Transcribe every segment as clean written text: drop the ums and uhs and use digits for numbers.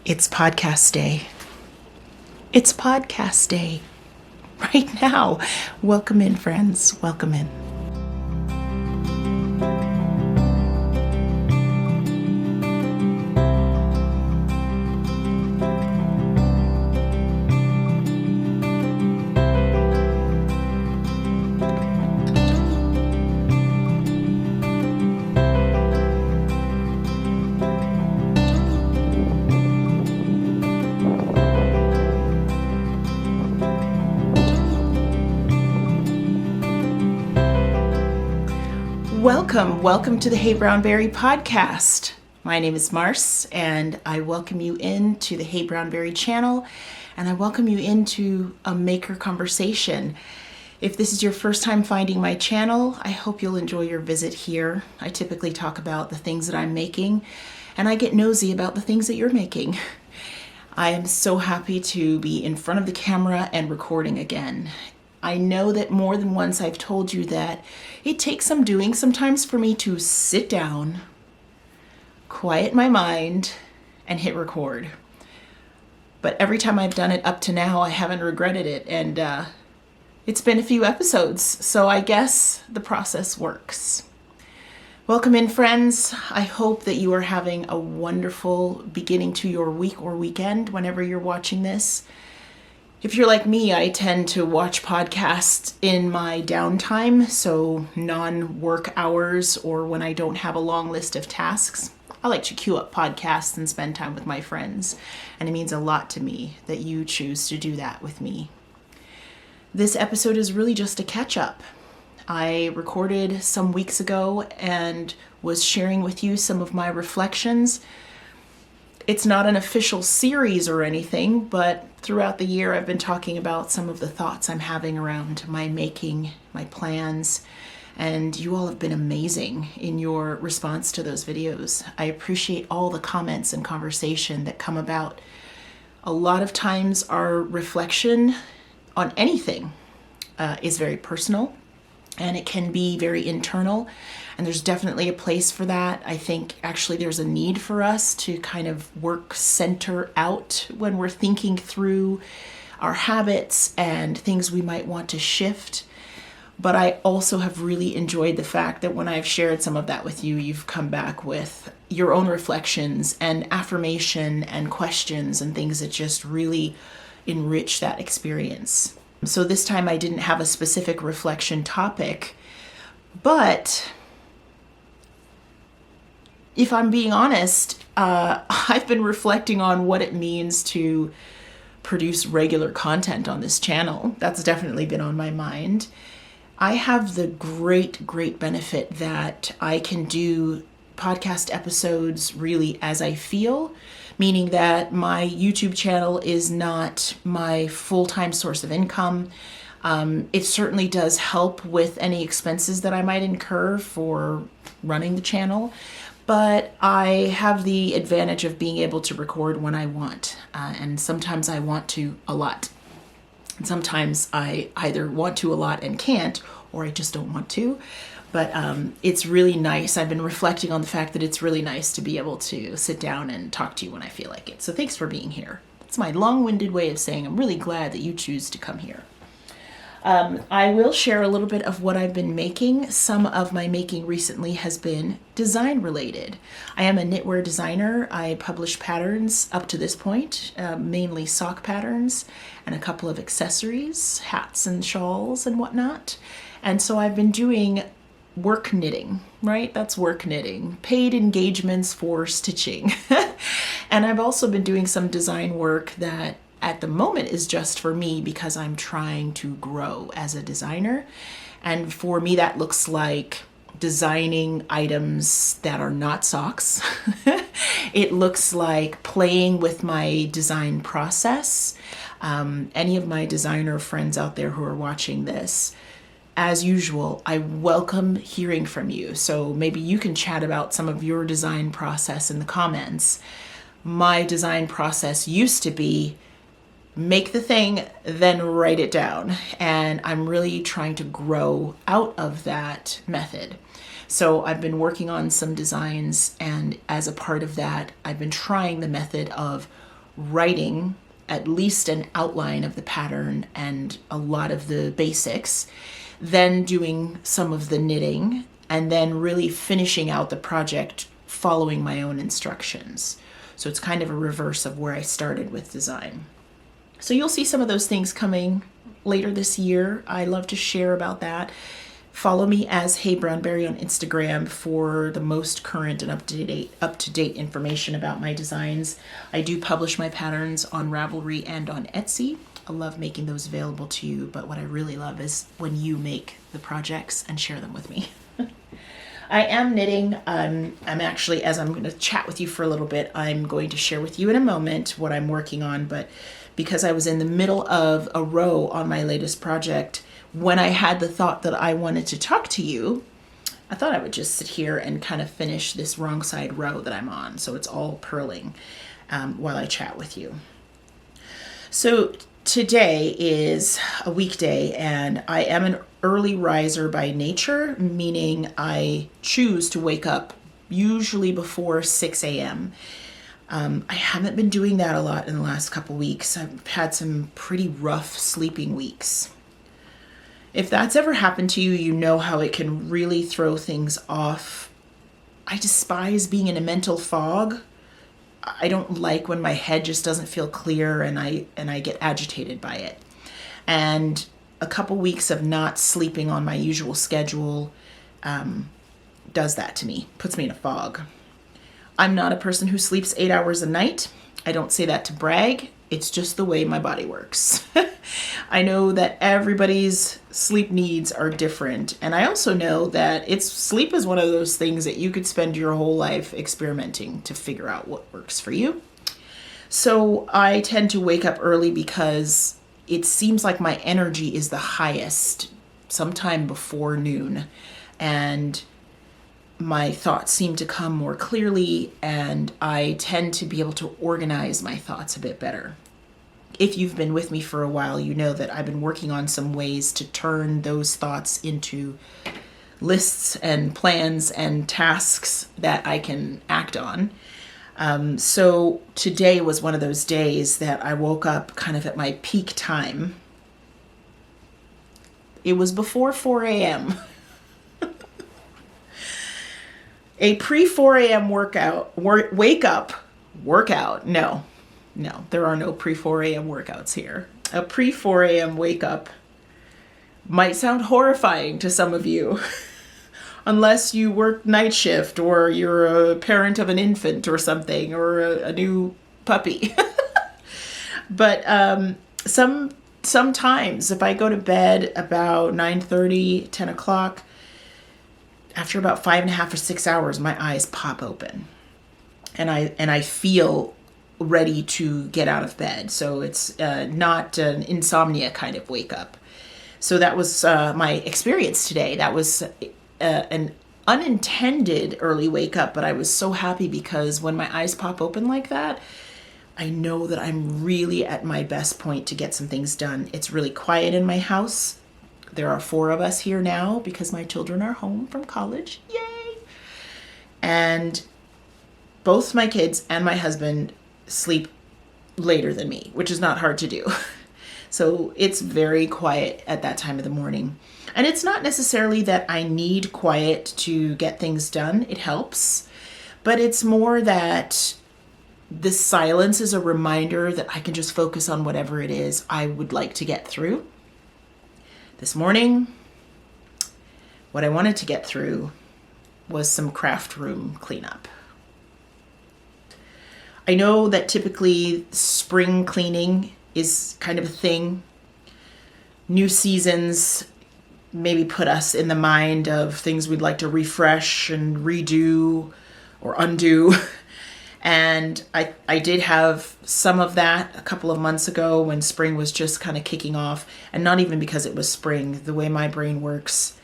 It's podcast day. It's podcast day right now. Welcome in, friends. Welcome in. Welcome to the heyBrownBerry podcast. My name is Mars, and I welcome you into the heyBrownBerry channel, and I welcome you into a maker conversation. If this is your first time finding my channel, I hope you'll enjoy your visit here. I typically talk about the things that I'm making, and I get nosy about the things that you're making. I am so happy to be in front of the camera and recording again. I know that more than once I've told you that it takes some doing sometimes for me to sit down, quiet my mind, and hit record. But every time I've done it up to now, I haven't regretted it, and it's been a few episodes, so I guess the process works. Welcome in, friends. I hope that you are having a wonderful beginning to your week or weekend whenever you're watching this. If you're like me, I tend to watch podcasts in my downtime, so non-work hours or when I don't have a long list of tasks. I like to queue up podcasts and spend time with my friends, and it means a lot to me that you choose to do that with me. This episode is really just a catch-up. I recorded some weeks ago and was sharing with you some of my reflections. It's not an official series or anything, but throughout the year I've been talking about some of the thoughts I'm having around my making, my plans, and you all have been amazing in your response to those videos. I appreciate all the comments and conversation that come about. A lot of times our reflection on anything is very personal, and it can be very internal, and there's definitely a place for that. I think actually there's a need for us to kind of work center out when we're thinking through our habits and things we might want to shift. But I also have really enjoyed the fact that when I've shared some of that with you, you've come back with your own reflections and affirmation and questions and things that just really enrich that experience. So this time I didn't have a specific reflection topic, but if I'm being honest, I've been reflecting on what it means to produce regular content on this channel. That's definitely been on my mind. I have the great benefit that I can do podcast episodes really as I feel, meaning that my YouTube channel is not my full-time source of income. It certainly does help with any expenses that I might incur for running the channel, but I have the advantage of being able to record when I want, and sometimes I want to a lot. And sometimes I either want to a lot and can't, or I just don't want to. But it's really nice. I've been reflecting on the fact that it's really nice to be able to sit down and talk to you when I feel like it. So thanks for being here. It's my long-winded way of saying I'm really glad that you choose to come here. I will share a little bit of what I've been making. Some of my making recently has been design related. I am a knitwear designer. I publish patterns up to this point, mainly sock patterns and a couple of accessories, hats and shawls and whatnot. And so I've been doing work knitting, right? That's work knitting, paid engagements for stitching. And I've also been doing some design work that at the moment is just for me because I'm trying to grow as a designer. And for me, that looks like designing items that are not socks. It looks like playing with my design process. Any of my designer friends out there who are watching this, as usual, I welcome hearing from you. So maybe you can chat about some of your design process in the comments. My design process used to be make the thing, then write it down. And I'm really trying to grow out of that method. So I've been working on some designs, and as a part of that, I've been trying the method of writing at least an outline of the pattern and a lot of the basics, then doing some of the knitting, and then really finishing out the project following my own instructions. So it's kind of a reverse of where I started with design. So you'll see some of those things coming later this year. I love to share about that. Follow me as heyBrownBerry on Instagram for the most current and up-to-date information about my designs. I do publish my patterns on Ravelry and on Etsy. I love making those available to you, but what I really love is when you make the projects and share them with me. I am knitting. I'm actually, as I'm going to chat with you for a little bit, I'm going to share with you in a moment what I'm working on, but because I was in the middle of a row on my latest project, when I had the thought that I wanted to talk to you, I thought I would just sit here and kind of finish this wrong side row that I'm on. So it's all purling while I chat with you. So today is a weekday and I am an early riser by nature, meaning I choose to wake up usually before 6 a.m. I haven't been doing that a lot in the last couple weeks. I've had some pretty rough sleeping weeks. If that's ever happened to you, you know how it can really throw things off. I despise being in a mental fog. I don't like when my head just doesn't feel clear and I get agitated by it. And a couple weeks of not sleeping on my usual schedule does that to me, puts me in a fog. I'm not a person who sleeps 8 hours a night. I don't say that to brag. It's just the way my body works. I know that everybody's sleep needs are different. And I also know that sleep is one of those things that you could spend your whole life experimenting to figure out what works for you. So I tend to wake up early because it seems like my energy is the highest sometime before noon. And my thoughts seem to come more clearly, and I tend to be able to organize my thoughts a bit better. If you've been with me for a while, you know that I've been working on some ways to turn those thoughts into lists and plans and tasks that I can act on. So today was one of those days that I woke up kind of at my peak time. It was before 4 a.m. A pre-4 a.m. workout. No, there are no pre-4 a.m. workouts here. A pre-4 a.m. wake up might sound horrifying to some of you, unless you work night shift or you're a parent of an infant or something, or a new puppy. But sometimes if I go to bed about 9:30, 10 o'clock, after about 5.5 or 6 hours, my eyes pop open and I feel ready to get out of bed. So it's not an insomnia kind of wake up. So that was my experience today. That was an unintended early wake up, but I was so happy because when my eyes pop open like that, I know that I'm really at my best point to get some things done. It's really quiet in my house. There are 4 of us here now because my children are home from college. Yay! And both my kids and my husband sleep later than me, which is not hard to do. So it's very quiet at that time of the morning. And it's not necessarily that I need quiet to get things done. It helps. But it's more that the silence is a reminder that I can just focus on whatever it is I would like to get through. This morning, what I wanted to get through was some craft room cleanup. I know that typically spring cleaning is kind of a thing. New seasons maybe put us in the mind of things we'd like to refresh and redo or undo. And I did have some of that a couple of months ago when spring was just kind of kicking off, and not even because it was spring. The way my brain works,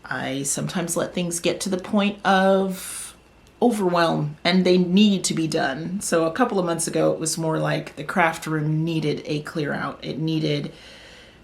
I sometimes let things get to the point of overwhelm and they need to be done. So a couple of months ago, it was more like the craft room needed a clear out. It needed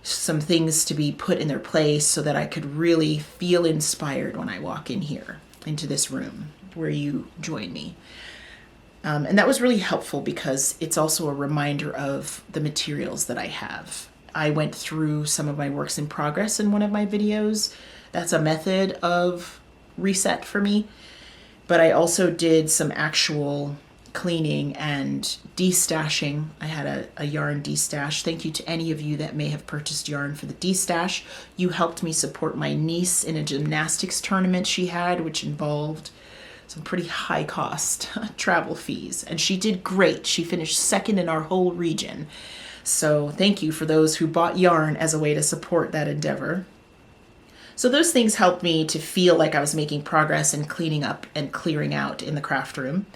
some things to be put in their place so that I could really feel inspired when I walk in here into this room where you join me. And that was really helpful because it's also a reminder of the materials that I have. I went through some of my works in progress in one of my videos. That's a method of reset for me. But I also did some actual cleaning and destashing. I had a yarn destash. Thank you to any of you that may have purchased yarn for the destash. You helped me support my niece in a gymnastics tournament she had, which involved some pretty high cost travel fees. And she did great. She finished second in our whole region. So thank you for those who bought yarn as a way to support that endeavor. So those things helped me to feel like I was making progress in cleaning up and clearing out in the craft room.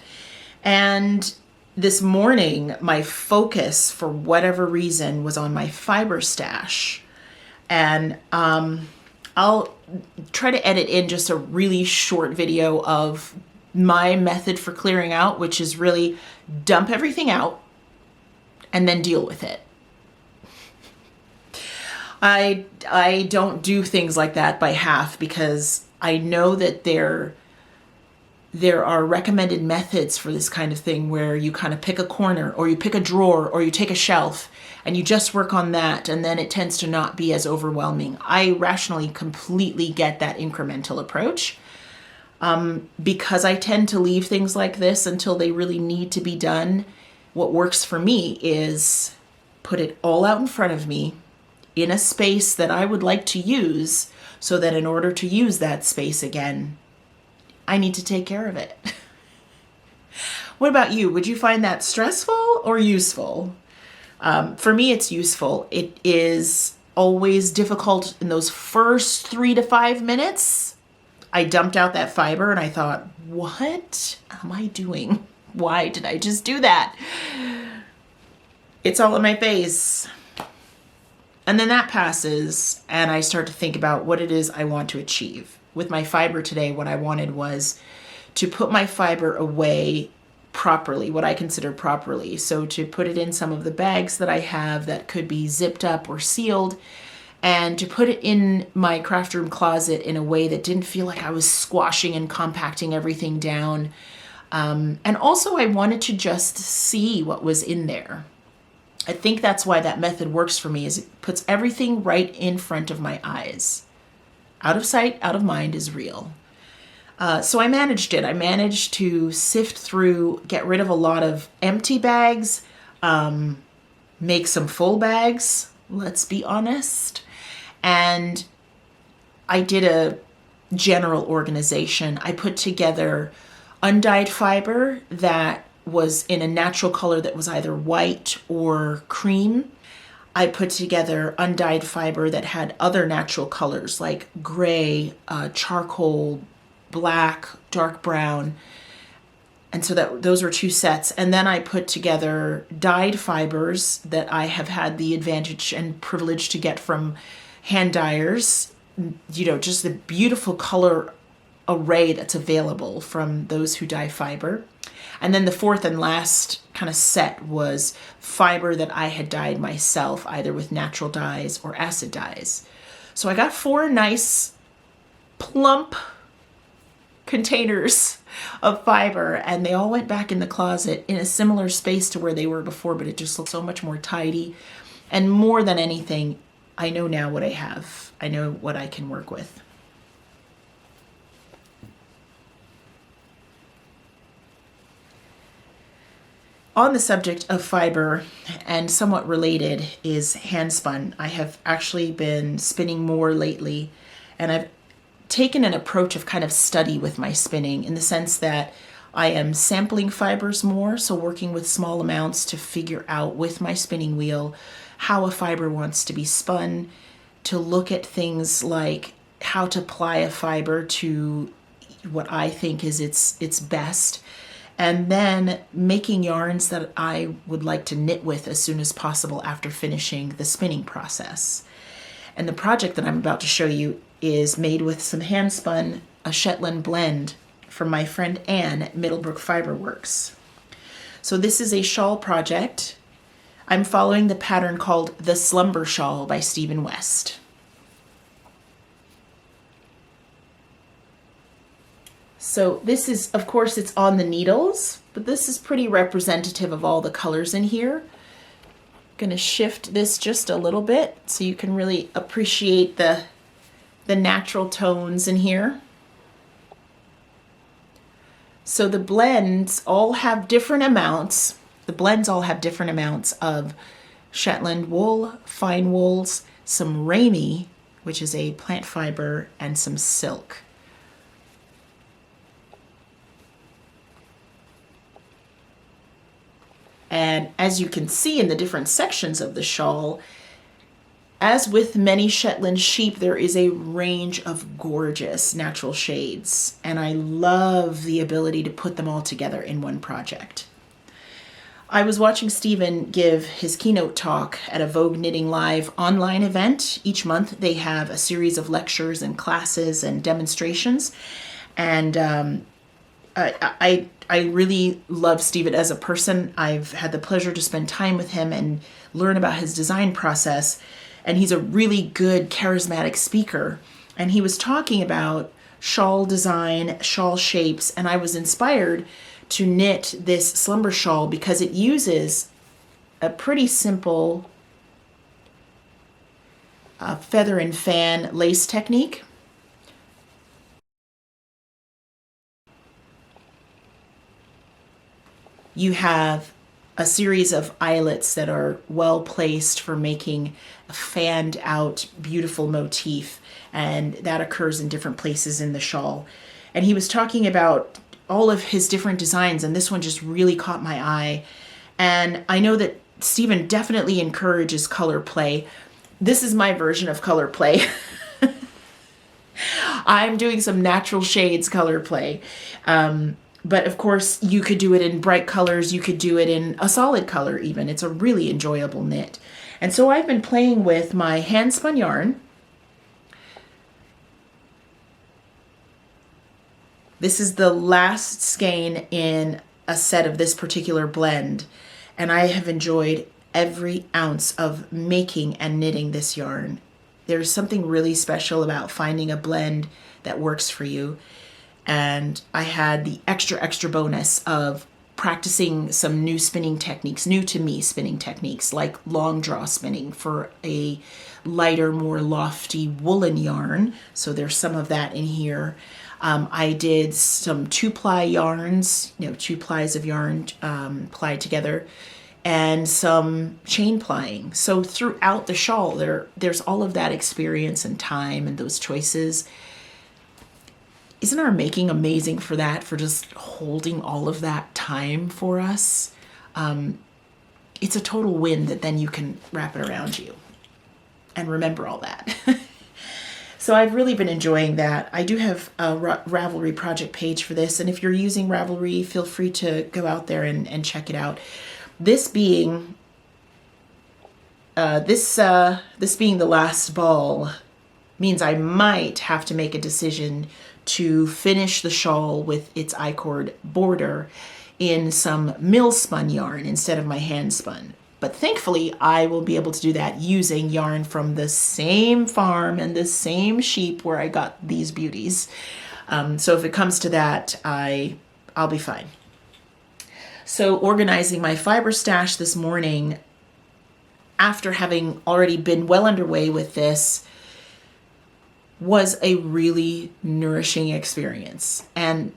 And this morning, my focus, for whatever reason, was on my fiber stash. And I'll try to edit in just a really short video of my method for clearing out, which is really dump everything out and then deal with it. I don't do things like that by half because I know that there are recommended methods for this kind of thing where you kind of pick a corner or you pick a drawer or you take a shelf and you just work on that, and then it tends to not be as overwhelming. I rationally completely get that incremental approach because I tend to leave things like this until they really need to be done. What works for me is put it all out in front of me in a space that I would like to use, so that in order to use that space again, I need to take care of it. What about you? Would you find that stressful or useful? For me, it's useful. It is always difficult in those first 3 to 5 minutes. I dumped out that fiber and I thought, what am I doing? Why did I just do that? It's all in my face. And then that passes and I start to think about what it is I want to achieve. With my fiber today, what I wanted was to put my fiber away properly, what I consider properly. So to put it in some of the bags that I have that could be zipped up or sealed, and to put it in my craft room closet in a way that didn't feel like I was squashing and compacting everything down. And also I wanted to just see what was in there. I think that's why that method works for me, is it puts everything right in front of my eyes. Out of sight, out of mind is real. So I managed it. I managed to sift through, get rid of a lot of empty bags, make some full bags, let's be honest. And I did a general organization. I put together undyed fiber that was in a natural color that was either white or cream. I put together undyed fiber that had other natural colors like gray, charcoal, black, dark brown. And so those were 2 sets. And then I put together dyed fibers that I have had the advantage and privilege to get from hand dyers. You know, just the beautiful color array that's available from those who dye fiber. And then the 4th and last kind of set was fiber that I had dyed myself, either with natural dyes or acid dyes. So I got 4 nice, plump containers of fiber, and they all went back in the closet in a similar space to where they were before, but it just looked so much more tidy. And more than anything, I know now what I have. I know what I can work with. On the subject of fiber, and somewhat related, is handspun. I have actually been spinning more lately, and I've taken an approach of kind of study with my spinning, in the sense that I am sampling fibers more, so working with small amounts to figure out with my spinning wheel how a fiber wants to be spun, to look at things like how to ply a fiber to what I think is its best, and then making yarns that I would like to knit with as soon as possible after finishing the spinning process. And the project that I'm about to show you is made with some handspun, a Shetland blend from my friend Anne at Middlebrook Fiber Works. So this is a shawl project. I'm following the pattern called the Slumber Shawl by Stephen West. So this is, of course, it's on the needles, but this is pretty representative of all the colors in here. Going to shift this just a little bit so you can really appreciate the natural tones in here. So the blends all have different amounts. The blends all have different amounts of Shetland wool, fine wools, some ramie, which is a plant fiber, and some silk. And as you can see in the different sections of the shawl, as with many Shetland sheep, there is a range of gorgeous natural shades, and I love the ability to put them all together in one project. I was watching Stephen give his keynote talk at a Vogue Knitting Live online event. Each month they have a series of lectures and classes and demonstrations, and I really love Stephen as a person. I've had the pleasure to spend time with him and learn about his design process. And he's a really good, charismatic speaker. And he was talking about shawl design, shawl shapes, and I was inspired to knit this slumber shawl because it uses a pretty simple feather and fan lace technique. You have a series of eyelets that are well placed for making a fanned out beautiful motif, and that occurs in different places in the shawl. And he was talking about all of his different designs, and this one just really caught my eye. And I know that Stephen definitely encourages color play. This is my version of color play. I'm doing some natural shades color play. But of course, you could do it in bright colors. You could do it in a solid color even. It's a really enjoyable knit. And so I've been playing with my handspun yarn. This is the last skein in a set of this particular blend. And I have enjoyed every ounce of making and knitting this yarn. There's something really special about finding a blend that works for you. And I had the extra bonus of practicing some new spinning techniques, new to me spinning techniques, like long draw spinning for a lighter, more lofty woolen yarn. So there's some of that in here. I did some 2-ply yarns, 2 plies of yarn plied together, and some chain plying. So throughout the shawl, there's all of that experience and time and those choices. Isn't our making amazing for that, for just holding all of that time for us? It's a total win that then you can wrap it around you and remember all that. So I've really been enjoying that. I do have a Ravelry project page for this, and if you're using Ravelry, feel free to go out there and check it out. This being this being the last ball means I might have to make a decision to finish the shawl with its I-cord border in some mill spun yarn instead of my hand spun. But thankfully, I will be able to do that using yarn from the same farm and the same sheep where I got these beauties. So if it comes to that, I'll be fine. So organizing my fiber stash this morning, after having already been well underway with this, was a really nourishing experience. And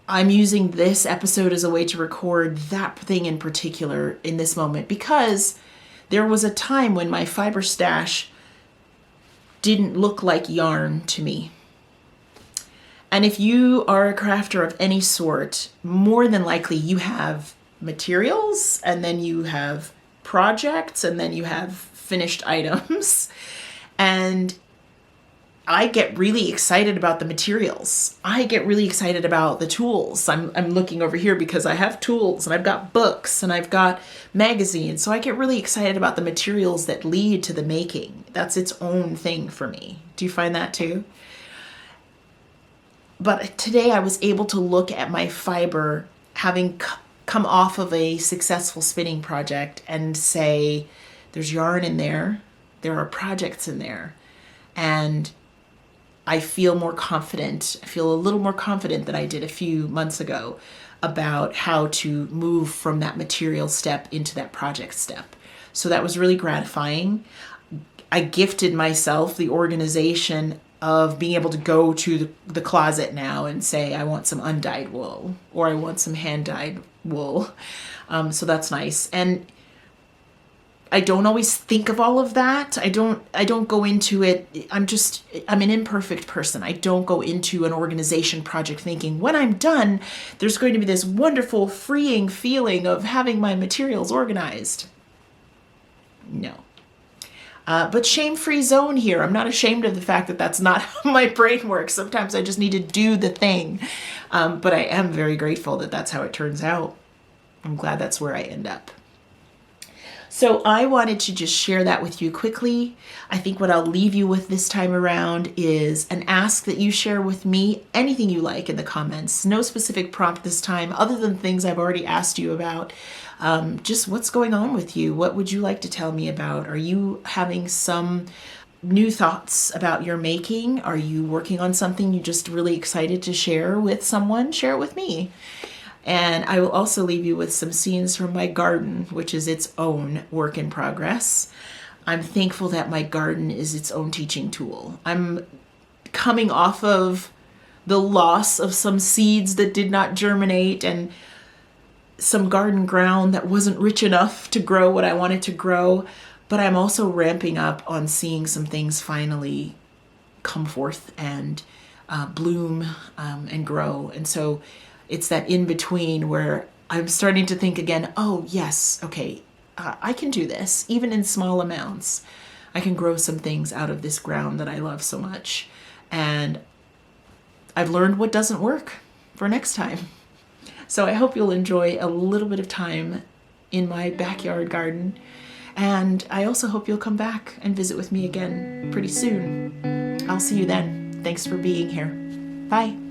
I'm using this episode as a way to record that thing in particular in this moment, because there was a time when my fiber stash didn't look like yarn to me. And if you are a crafter of any sort, more than likely you have materials, and then you have projects, and then you have finished items. And I get really excited about the materials. I get really excited about the tools. I'm looking over here because I have tools, and I've got books, and I've got magazines. So I get really excited about the materials that lead to the making. That's its own thing for me. Do you find that too? But today I was able to look at my fiber, having come off of a successful spinning project, and say, there's yarn in there. There are projects in there. And I feel more confident. I feel a little more confident than I did a few months ago about how to move from that material step into that project step. So that was really gratifying. I gifted myself the organization of being able to go to the closet now and say, I want some undyed wool, or I want some hand-dyed wool. So that's nice. And I don't always think of all of that. I don't go into it. I'm an imperfect person. I don't go into an organization project thinking when I'm done, there's going to be this wonderful freeing feeling of having my materials organized. No. But shame-free zone here. I'm not ashamed of the fact that that's not how my brain works. Sometimes I just need to do the thing. But I am very grateful that that's how it turns out. I'm glad that's where I end up. So I wanted to just share that with you quickly. I think what I'll leave you with this time around is an ask that you share with me anything you like in the comments. No specific prompt this time other than things I've already asked you about. Just what's going on with you? What would you like to tell me about? Are you having some new thoughts about your making? Are you working on something you're just really excited to share with someone? Share it with me. And I will also leave you with some scenes from my garden, which is its own work in progress. I'm thankful that my garden is its own teaching tool. I'm coming off of the loss of some seeds that did not germinate and some garden ground that wasn't rich enough to grow what I wanted to grow. But I'm also ramping up on seeing some things finally come forth and bloom and grow. And so it's that in-between where I'm starting to think again, oh yes, okay, I can do this, even in small amounts. I can grow some things out of this ground that I love so much. And I've learned what doesn't work for next time. So I hope you'll enjoy a little bit of time in my backyard garden. And I also hope you'll come back and visit with me again pretty soon. I'll see you then. Thanks for being here. Bye.